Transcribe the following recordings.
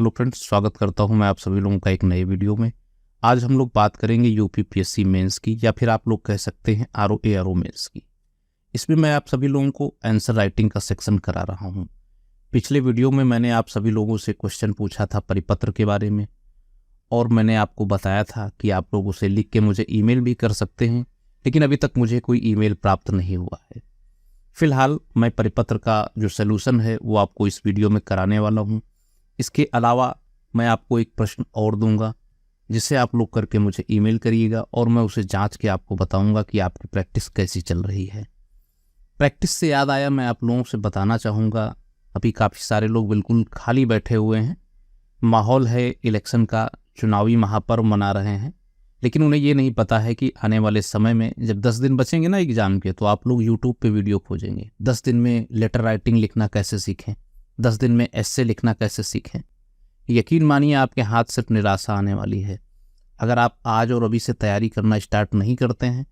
Hello friends, स्वागत करता हूं मैं आप सभी लोगों का एक नए वीडियो में। आज हम लोग बात करेंगे यूपीपीएससी मेंस की, या फिर आप लोग कह सकते हैं आरओ मेंस की। इसमें मैं आप सभी लोगों को आंसर राइटिंग का सेक्शन करा रहा हूं। पिछले वीडियो में मैंने आप सभी लोगों से क्वेश्चन पूछा था परिपत्र के बारे में, और मैंने आपको बताया था कि आप लोग उसे लिख के मुझे ईमेल भी कर सकते हैं, लेकिन अभी तक मुझे कोई ईमेल प्राप्त नहीं हुआ है। फिलहाल मैं परिपत्र का जो सोल्यूशन है वो आपको इस वीडियो में कराने वाला हूँ। इसके अलावा मैं आपको एक प्रश्न और दूंगा, जिसे आप लोग करके मुझे ईमेल करिएगा और मैं उसे जांच के आपको बताऊंगा कि आपकी प्रैक्टिस कैसी चल रही है। प्रैक्टिस से याद आया, मैं आप लोगों से बताना चाहूँगा, अभी काफ़ी सारे लोग बिल्कुल खाली बैठे हुए हैं। माहौल है इलेक्शन का, चुनावी महापर्व मना रहे हैं, लेकिन उन्हें ये नहीं पता है कि आने वाले समय में जब 10 दिन बचेंगे ना एग्ज़ाम के, तो आप लोग यूट्यूब पे वीडियो खोजेंगे। 10 दिन में लेटर राइटिंग लिखना कैसे सीखें, 10 दिन में एस्से लिखना कैसे सीखें। यकीन मानिए आपके हाथ सिर्फ निराशा आने वाली है। अगर आप आज और अभी से तैयारी करना स्टार्ट नहीं करते हैं,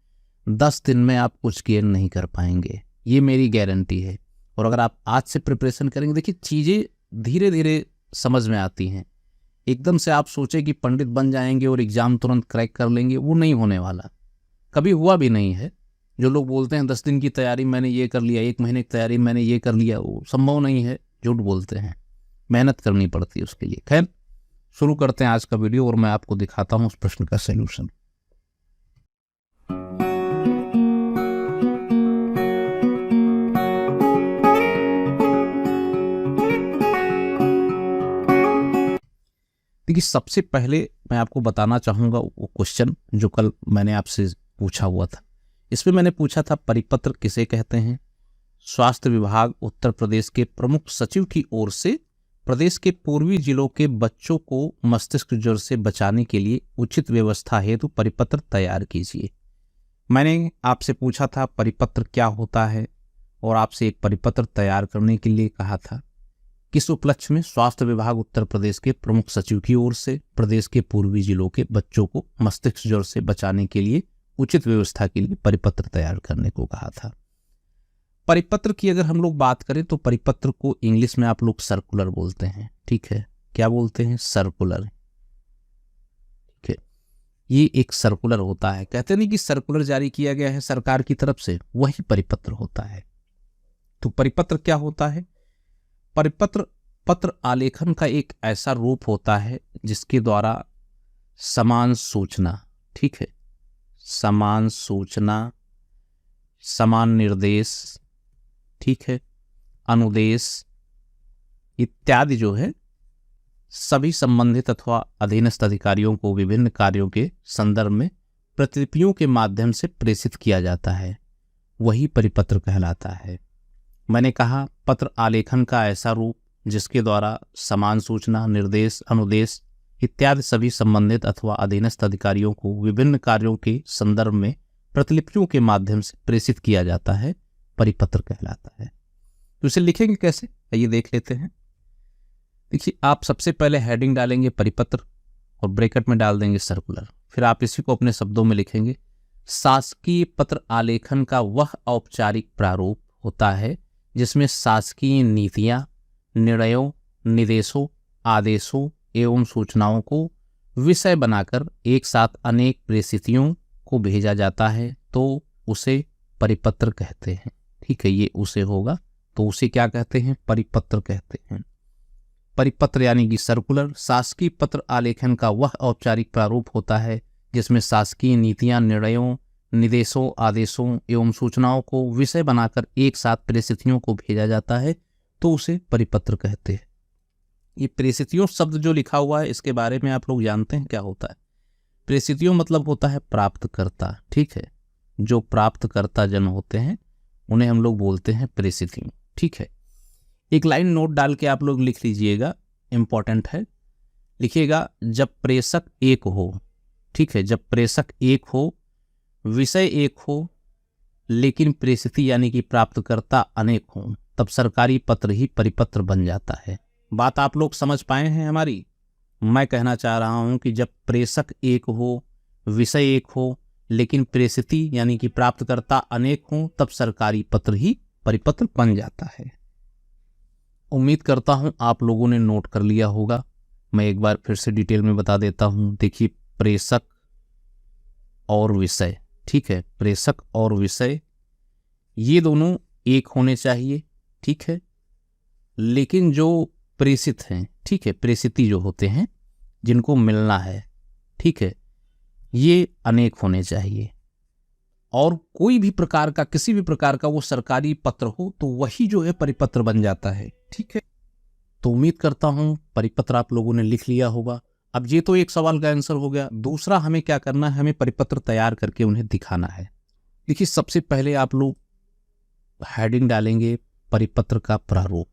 10 दिन में आप कुछ गेन नहीं कर पाएंगे, ये मेरी गारंटी है। और अगर आप आज से प्रिपरेशन करेंगे, देखिए चीज़ें धीरे धीरे समझ में आती हैं। एकदम से आप सोचें कि पंडित बन जाएंगे और एग्ज़ाम तुरंत क्रैक कर लेंगे, वो नहीं होने वाला, कभी हुआ भी नहीं है। जो लोग बोलते हैं 10 दिन की तैयारी मैंने ये कर लिया, 1 महीने की तैयारी मैंने ये कर लिया, वो संभव नहीं है, झूठ बोलते हैं। मेहनत करनी पड़ती है उसके लिए। खैर, शुरू करते हैं आज का वीडियो और मैं आपको दिखाता हूं उस प्रश्न का सलूशन। देखिए, सबसे पहले मैं आपको बताना चाहूंगा वो क्वेश्चन जो कल मैंने आपसे पूछा हुआ था। इसमें मैंने पूछा था परिपत्र किसे कहते हैं। स्वास्थ्य विभाग उत्तर प्रदेश के प्रमुख सचिव की ओर से प्रदेश के पूर्वी जिलों के बच्चों को मस्तिष्क ज्वर से बचाने के लिए उचित व्यवस्था हेतु परिपत्र तैयार कीजिए। मैंने आपसे पूछा था परिपत्र क्या होता है, और आपसे एक परिपत्र तैयार करने के लिए कहा था। किस उपलक्ष्य में? स्वास्थ्य विभाग उत्तर प्रदेश के प्रमुख सचिव की ओर से प्रदेश के पूर्वी जिलों के बच्चों को मस्तिष्क ज्वर से बचाने के लिए उचित व्यवस्था के लिए परिपत्र तैयार करने को कहा था। परिपत्र की अगर हम लोग बात करें तो परिपत्र को इंग्लिश में आप लोग सर्कुलर बोलते हैं। ठीक है, क्या बोलते हैं? सर्कुलर। ठीक है, ये एक सर्कुलर होता है। कहते नहीं कि सर्कुलर जारी किया गया है सरकार की तरफ से, वही परिपत्र होता है। तो परिपत्र क्या होता है? परिपत्र पत्र आलेखन का एक ऐसा रूप होता है जिसके द्वारा समान सूचना, ठीक है, समान सूचना, समान निर्देश, ठीक है, अनुदेश इत्यादि जो है सभी संबंधित अथवा अधीनस्थ अधिकारियों को विभिन्न कार्यों के संदर्भ में प्रतिलिपियों के माध्यम से प्रेषित किया जाता है, वही परिपत्र कहलाता है। मैंने कहा पत्र आलेखन का ऐसा रूप जिसके द्वारा समान सूचना, निर्देश, अनुदेश इत्यादि सभी संबंधित अथवा अधीनस्थ अधिकारियों को विभिन्न कार्यों के संदर्भ में प्रतिलिपियों के माध्यम से प्रेषित किया जाता है, परिपत्र कहलाता है। तो इसे लिखेंगे कैसे, ये देख लेते हैं। देखिए, आप सबसे पहले हेडिंग डालेंगे परिपत्र और ब्रैकेट में डाल देंगे सर्कुलर। फिर आप इसी को अपने शब्दों में लिखेंगे। शासकीय पत्र आलेखन का वह औपचारिक प्रारूप होता है जिसमें शासकीय नीतियां, निर्णयों, निर्देशों, आदेशों एवं सूचनाओं को विषय बनाकर एक साथ अनेक प्रेषितियों को भेजा जाता है, तो उसे परिपत्र कहते हैं। ठीक है, ये उसे होगा, तो उसे क्या कहते हैं? परिपत्र कहते हैं। परिपत्र यानी कि सर्कुलर शासकीय पत्र आलेखन का वह औपचारिक प्रारूप होता है जिसमें शासकीय नीतियां, निर्णयों, निर्देशों, आदेशों एवं सूचनाओं को विषय बनाकर एक साथ प्रेषितियों को भेजा जाता है, तो उसे परिपत्र कहते हैं। ये प्रेषितियों शब्द जो लिखा हुआ है, इसके बारे में आप लोग जानते हैं क्या होता है? प्रेषितियों मतलब होता है प्राप्तकर्ता। ठीक है, जो प्राप्तकर्ता जन होते हैं उन्हें हम लोग बोलते हैं प्रेषितियों। ठीक है, एक लाइन नोट डाल के आप लोग लिख लीजिएगा, इंपॉर्टेंट है। लिखिएगा, जब प्रेषक एक हो, ठीक है, जब प्रेषक एक हो, विषय एक हो, लेकिन प्रेषिति यानी कि प्राप्तकर्ता अनेक हों, तब सरकारी पत्र ही परिपत्र बन जाता है। बात आप लोग समझ पाए हैं हमारी? मैं कहना चाह रहा हूं कि जब प्रेषक एक हो, विषय एक हो, लेकिन प्रेषिति यानी कि प्राप्तकर्ता अनेक हों, तब सरकारी पत्र ही परिपत्र बन जाता है। उम्मीद करता हूं आप लोगों ने नोट कर लिया होगा। मैं एक बार फिर से डिटेल में बता देता हूँ। देखिए, प्रेषक और विषय, ठीक है, प्रेषक और विषय ये दोनों एक होने चाहिए, ठीक है। लेकिन जो प्रेषित हैं, ठीक है, प्रेषिती जो होते हैं जिनको मिलना है, ठीक है, ये अनेक होने चाहिए। और कोई भी प्रकार का, किसी भी प्रकार का वो सरकारी पत्र हो तो वही जो है परिपत्र बन जाता है, ठीक है। तो उम्मीद करता हूं परिपत्र आप लोगों ने लिख लिया होगा। अब ये तो एक सवाल का आंसर हो गया। दूसरा हमें क्या करना है, हमें परिपत्र तैयार करके उन्हें दिखाना है। देखिए, सबसे पहले आप लोग हेडिंग डालेंगे परिपत्र का प्रारूप,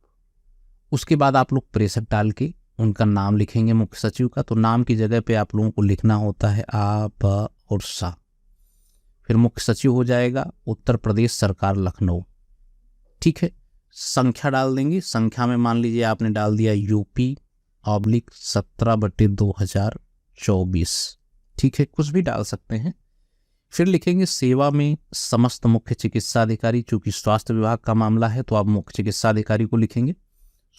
उसके बाद आप लोग प्रेषक डाल के उनका नाम लिखेंगे मुख्य सचिव का। तो नाम की जगह पे आप लोगों को लिखना होता है आ, ब और सा। फिर मुख्य सचिव हो जाएगा उत्तर प्रदेश सरकार लखनऊ, ठीक है। संख्या डाल देंगे, संख्या में मान लीजिए आपने डाल दिया UP/17/2024, ठीक है, कुछ भी डाल सकते हैं। फिर लिखेंगे सेवा में समस्त मुख्य चिकित्सा अधिकारी। चूंकि स्वास्थ्य विभाग का मामला है तो आप मुख्य चिकित्सा अधिकारी को लिखेंगे।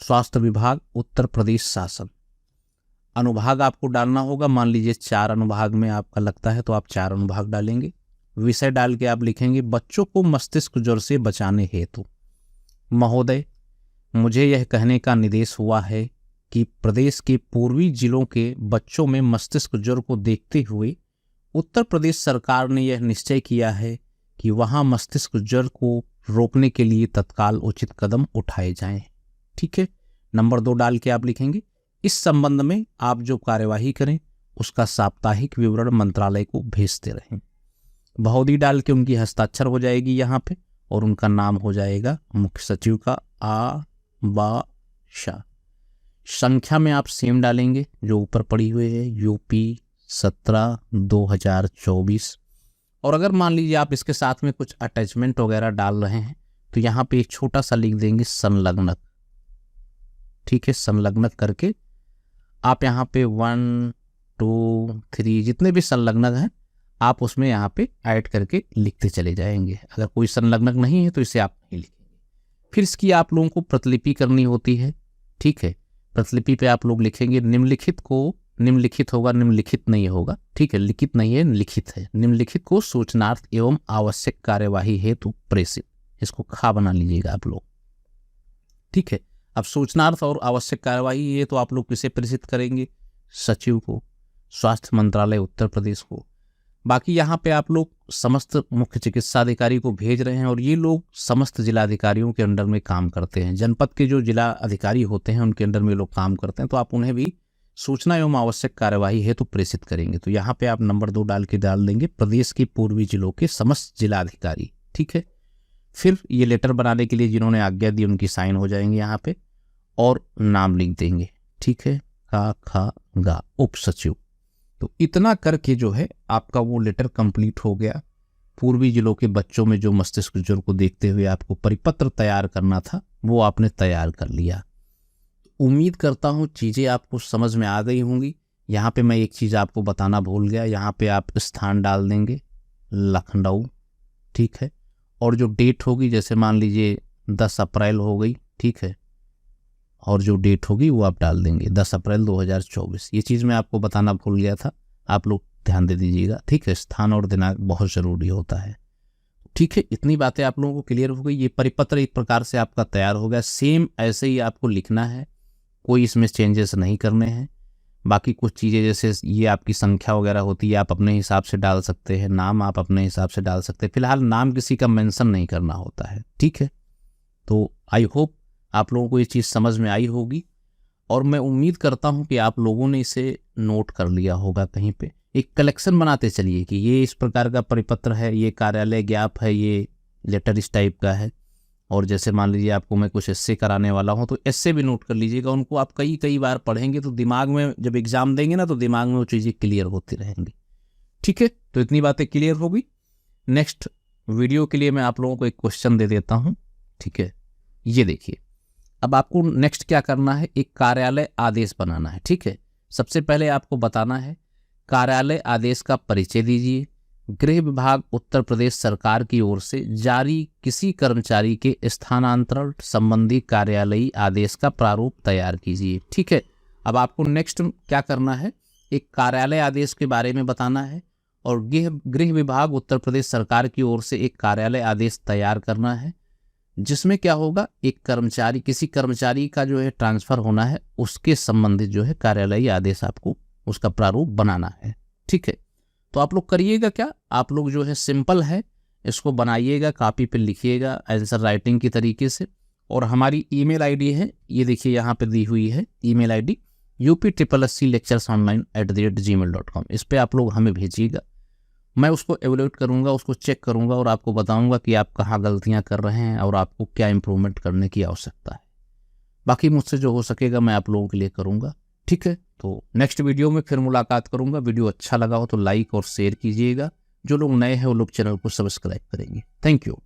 स्वास्थ्य विभाग उत्तर प्रदेश शासन। अनुभाग आपको डालना होगा, मान लीजिए 4 अनुभाग में आपका लगता है तो आप 4 अनुभाग डालेंगे। विषय डाल के आप लिखेंगे बच्चों को मस्तिष्क ज्वर से बचाने हेतु महोदय, मुझे यह कहने का निर्देश हुआ है कि प्रदेश के पूर्वी जिलों के बच्चों में मस्तिष्क ज्वर को देखते हुए उत्तर प्रदेश सरकार ने यह निश्चय किया है कि वहां मस्तिष्क ज्वर को रोकने के लिए तत्काल उचित कदम उठाए जाएं, ठीक है। नंबर 2 डाल के आप लिखेंगे इस संबंध में आप जो कार्यवाही करें उसका साप्ताहिक विवरण मंत्रालय को भेजते रहें। बहुदी डाल के उनकी हस्ताक्षर हो जाएगी यहाँ पे और उनका नाम हो जाएगा मुख्य सचिव का आ, बा, शा। संख्या में आप सेम डालेंगे जो ऊपर पड़ी हुई है UP/17/2024। और अगर मान लीजिए आप इसके साथ में कुछ अटैचमेंट वगैरह डाल रहे हैं तो यहाँ पे एक छोटा सा लिख देंगे संलग्नक, ठीक है। संलग्नक करके आप यहाँ पे 1, 2, 3 जितने भी संलग्नक हैं आप उसमें यहाँ पे ऐड करके लिखते चले जाएंगे। अगर कोई संलग्नक नहीं है तो इसे आप नहीं लिखेंगे। फिर इसकी आप लोगों को प्रतिलिपि करनी होती है, ठीक है। प्रतिलिपि पे आप लोग लिखेंगे निम्नलिखित को, निम्नलिखित होगा, निम्नलिखित नहीं होगा, ठीक है, लिखित नहीं है, लिखित है। निम्नलिखित को सूचनार्थ एवं आवश्यक कार्यवाही हेतु प्रेषित, इसको खा बना लीजिएगा आप लोग, ठीक है। अब सूचनार्थ और आवश्यक कार्यवाही ये तो आप लोग किसे प्रेषित करेंगे, सचिव को, स्वास्थ्य मंत्रालय उत्तर प्रदेश को। बाकी यहाँ पे आप लोग समस्त मुख्य चिकित्सा अधिकारी को भेज रहे हैं और ये लोग समस्त जिलाधिकारियों के अंडर में काम करते हैं। जनपद के जो जिला अधिकारी होते हैं उनके अंडर में लोग काम करते हैं, तो आप उन्हें भी सूचना एवं आवश्यक कार्यवाही हेतु प्रेषित करेंगे। तो यहाँ पे आप नंबर 2 डाल के डाल देंगे प्रदेश के पूर्वी जिलों के समस्त जिलाधिकारी, ठीक है। फिर ये लेटर बनाने के लिए जिन्होंने आज्ञा दी उनकी साइन हो जाएंगे यहाँ पे और नाम लिख देंगे, ठीक है, का, खा, गा, उप सचिव। तो इतना करके जो है आपका वो लेटर कंप्लीट हो गया। पूर्वी जिलों के बच्चों में जो मस्तिष्क ज्वर को देखते हुए आपको परिपत्र तैयार करना था वो आपने तैयार कर लिया। उम्मीद करता हूँ चीज़ें आपको समझ में आ गई होंगी। यहाँ पे मैं एक चीज़ आपको बताना भूल गया, यहाँ पे आप स्थान डाल देंगे लखनऊ, ठीक है। और जो डेट होगी, जैसे मान लीजिए 10 अप्रैल हो गई, ठीक है, और जो डेट होगी वो आप डाल देंगे 10 अप्रैल 2024। ये चीज़ मैं आपको बताना भूल गया था, आप लोग ध्यान दे दीजिएगा, ठीक है। स्थान और दिनांक बहुत ज़रूरी होता है, ठीक है। इतनी बातें आप लोगों को क्लियर हो गई। ये परिपत्र एक प्रकार से आपका तैयार हो गया। सेम ऐसे ही आपको लिखना है, कोई इसमें चेंजेस नहीं करने हैं। बाकी कुछ चीज़ें जैसे ये आपकी संख्या वगैरह होती है आप अपने हिसाब से डाल सकते हैं, नाम आप अपने हिसाब से डाल सकते हैं। फिलहाल नाम किसी का मेंशन नहीं करना होता है, ठीक है। तो आई होप आप लोगों को ये चीज़ समझ में आई होगी और मैं उम्मीद करता हूँ कि आप लोगों ने इसे नोट कर लिया होगा कहीं पे। एक कलेक्शन बनाते चलिए कि ये इस प्रकार का परिपत्र है, ये कार्यालय ज्ञाप है, ये लेटर इस टाइप का है। और जैसे मान लीजिए आपको मैं कुछ एस्से कराने वाला हूँ तो एस्से भी नोट कर लीजिएगा। उनको आप कई बार पढ़ेंगे तो दिमाग में जब एग्जाम देंगे ना तो दिमाग में वो चीज़ें क्लियर होती रहेंगी, ठीक है। तो इतनी बातें क्लियर होगी। नेक्स्ट वीडियो के लिए मैं आप लोगों को एक क्वेश्चन दे देता हूँ, ठीक है। ये देखिए, अब आपको नेक्स्ट क्या करना है, एक कार्यालय आदेश बनाना है, ठीक है। सबसे पहले आपको बताना है कार्यालय आदेश का परिचय दीजिए। गृह विभाग उत्तर प्रदेश सरकार की ओर से जारी किसी कर्मचारी के स्थानांतरण संबंधी कार्यालयी आदेश का प्रारूप तैयार कीजिए, ठीक है। अब आपको नेक्स्ट क्या करना है, एक कार्यालय आदेश के बारे में बताना है और गृह विभाग उत्तर प्रदेश सरकार की ओर से एक कार्यालय आदेश तैयार करना है, जिसमें क्या होगा, एक कर्मचारी, किसी कर्मचारी का जो है ट्रांसफर होना है, उसके संबंधित जो है कार्यालयीय आदेश आपको उसका प्रारूप बनाना है। ठीक है, तो आप लोग करिएगा क्या, आप लोग जो है सिंपल है इसको बनाइएगा, कॉपी पे लिखिएगा आंसर राइटिंग की तरीके से। और हमारी ईमेल आईडी है, ये देखिए यहाँ पे दी हुई है ईमेल आईडी upSSClecturesonline@gmail.com। इस पे आप लोग हमें भेजिएगा, मैं उसको एवेल्यूएट करूँगा, उसको चेक करूँगा और आपको बताऊँगा कि आप कहाँ गलतियाँ कर रहे हैं और आपको क्या इम्प्रूवमेंट करने की आवश्यकता है। बाकी मुझसे जो हो सकेगा मैं आप लोगों के लिए करूँगा। ठीक है, तो नेक्स्ट वीडियो में फिर मुलाकात करूँगा। वीडियो अच्छा लगा हो तो लाइक और शेयर कीजिएगा। जो लोग नए हैं वो लोग चैनल को सब्सक्राइब करेंगे। Thank you.